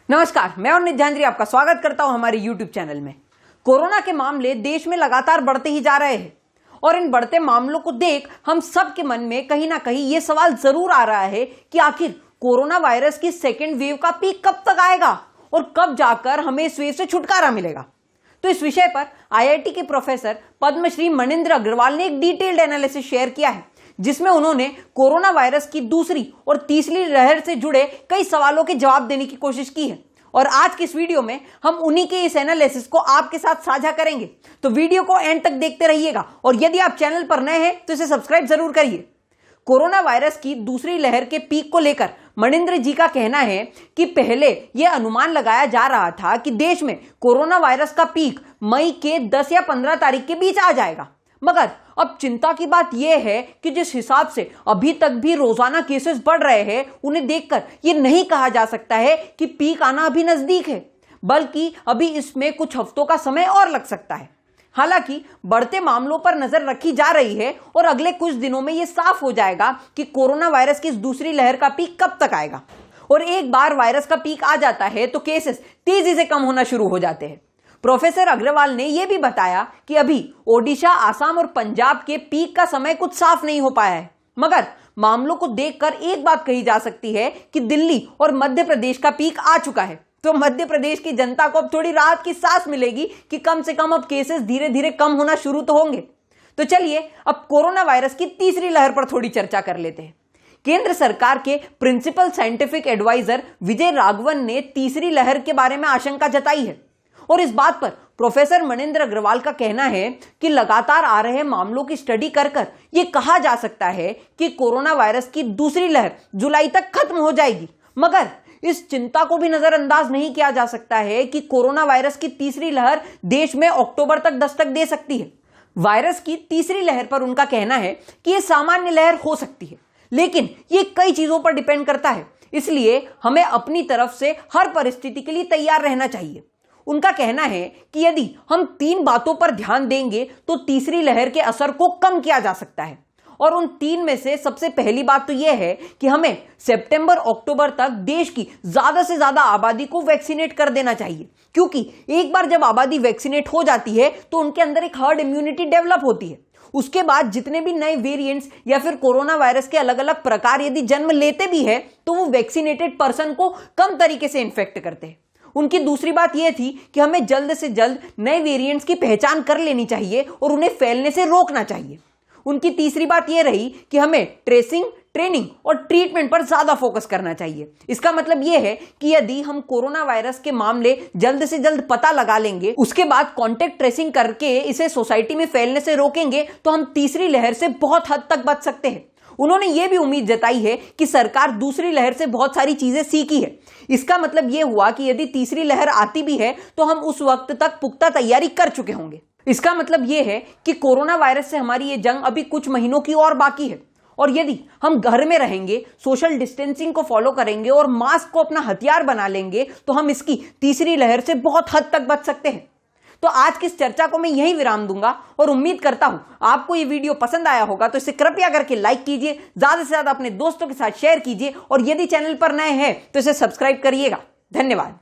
नमस्कार, मैं और नित झांझरिया आपका स्वागत करता हूं हमारे YouTube चैनल में। कोरोना के मामले देश में लगातार बढ़ते ही जा रहे हैं और इन बढ़ते मामलों को देख हम सब के मन में कहीं ना कहीं ये सवाल जरूर आ रहा है कि आखिर कोरोना वायरस की सेकेंड वेव का पीक कब तक आएगा और कब जाकर हमें इस वेव से छुटकारा मिलेगा। तो इस विषय पर IIT के प्रोफेसर पद्मश्री मनिंद्र अग्रवाल ने एक डिटेल्ड एनालिसिस शेयर किया है, जिसमें उन्होंने कोरोना वायरस की दूसरी और तीसरी लहर से जुड़े कई सवालों के जवाब देने की कोशिश की है। और आज की इस वीडियो में हम उन्हीं के इस एनालिसिस को आपके साथ साझा करेंगे, तो वीडियो को एंड तक देखते रहिएगा। और यदि आप चैनल पर नए हैं तो इसे सब्सक्राइब जरूर करिए। कोरोना वायरस की दूसरी लहर के पीक को लेकर मनिंद्र जी का कहना है कि पहले यह अनुमान लगाया जा रहा था कि देश में कोरोना वायरस का पीक मई के 10 या 15 तारीख के बीच आ जाएगा, मगर अब चिंता की बात यह है कि जिस हिसाब से अभी तक भी रोजाना केसेस बढ़ रहे हैं, उन्हें देखकर यह नहीं कहा जा सकता है कि पीक आना अभी नजदीक है, बल्कि अभी इसमें कुछ हफ्तों का समय और लग सकता है। हालांकि बढ़ते मामलों पर नजर रखी जा रही है और अगले कुछ दिनों में यह साफ हो जाएगा कि कोरोना वायरस की इस दूसरी लहर का पीक कब तक आएगा। और एक बार वायरस का पीक आ जाता है तो केसेस तेजी से कम होना शुरू हो जाते हैं। प्रोफेसर अग्रवाल ने यह भी बताया कि अभी ओडिशा, आसाम और पंजाब के पीक का समय कुछ साफ नहीं हो पाया है, मगर मामलों को देखकर एक बात कही जा सकती है कि दिल्ली और मध्य प्रदेश का पीक आ चुका है। तो मध्य प्रदेश की जनता को अब थोड़ी राहत की सांस मिलेगी कि कम से कम अब केसेस धीरे धीरे कम होना शुरू तो होंगे। तो चलिए अब कोरोना वायरस की तीसरी लहर पर थोड़ी चर्चा कर लेते हैं। केंद्र सरकार के principal scientific adviser Vijay Raghavan ने तीसरी लहर के बारे में आशंका जताई है और इस बात पर प्रोफेसर मनिंद्र अग्रवाल का कहना है कि लगातार आ रहे मामलों की स्टडी कर यह कहा जा सकता है कि कोरोना वायरस की दूसरी लहर जुलाई तक खत्म हो जाएगी, मगर इस चिंता को भी नजरअंदाज नहीं किया जा सकता है कि कोरोना वायरस की तीसरी लहर देश में अक्टूबर तक दस्तक दे सकती है। वायरस की तीसरी लहर पर उनका कहना है कि यह सामान्य लहर हो सकती है, लेकिन यह कई चीजों पर डिपेंड करता है, इसलिए हमें अपनी तरफ से हर परिस्थिति के लिए तैयार रहना चाहिए। उनका कहना है कि यदि हम 3 बातों पर ध्यान देंगे तो तीसरी लहर के असर को कम किया जा सकता है, और उन 3 में से सबसे पहली बात तो यह है कि हमें सितंबर अक्टूबर तक देश की ज्यादा से ज्यादा आबादी को वैक्सीनेट कर देना चाहिए, क्योंकि एक बार जब आबादी वैक्सीनेट हो जाती है तो उनके अंदर एक हर्ड इम्यूनिटी डेवलप होती है। उसके बाद जितने भी नए वेरिएंट्स या फिर कोरोना वायरस के अलग अलग प्रकार यदि जन्म लेते भी है तो वो वैक्सीनेटेड पर्सन को कम तरीके से इन्फेक्ट करते हैं। उनकी दूसरी बात यह थी कि हमें जल्द से जल्द नए वेरिएंट्स की पहचान कर लेनी चाहिए और उन्हें फैलने से रोकना चाहिए। उनकी तीसरी बात यह रही कि हमें ट्रेसिंग, ट्रेनिंग और ट्रीटमेंट पर ज्यादा फोकस करना चाहिए। इसका मतलब यह है कि यदि हम कोरोना वायरस के मामले जल्द से जल्द पता लगा लेंगे, उसके बाद कॉन्टेक्ट ट्रेसिंग करके इसे सोसाइटी में फैलने से रोकेंगे, तो हम तीसरी लहर से बहुत हद तक बच सकते हैं। उन्होंने यह भी उम्मीद जताई है कि सरकार दूसरी लहर से बहुत सारी चीजें सीखी है। इसका मतलब यह हुआ कि यदि तीसरी लहर आती भी है तो हम उस वक्त तक पुख्ता तैयारी कर चुके होंगे। इसका मतलब यह है कि कोरोना वायरस से हमारी ये जंग अभी कुछ महीनों की और बाकी है, और यदि हम घर में रहेंगे, सोशल डिस्टेंसिंग को फॉलो करेंगे और मास्क को अपना हथियार बना लेंगे तो हम इसकी तीसरी लहर से बहुत हद तक बच सकते हैं। तो आज की इस चर्चा को मैं यहीं विराम दूंगा और उम्मीद करता हूं आपको ये वीडियो पसंद आया होगा, तो इसे कृपया करके लाइक कीजिए, ज्यादा से ज्यादा अपने दोस्तों के साथ शेयर कीजिए और यदि चैनल पर नए हैं तो इसे सब्सक्राइब करिएगा। धन्यवाद।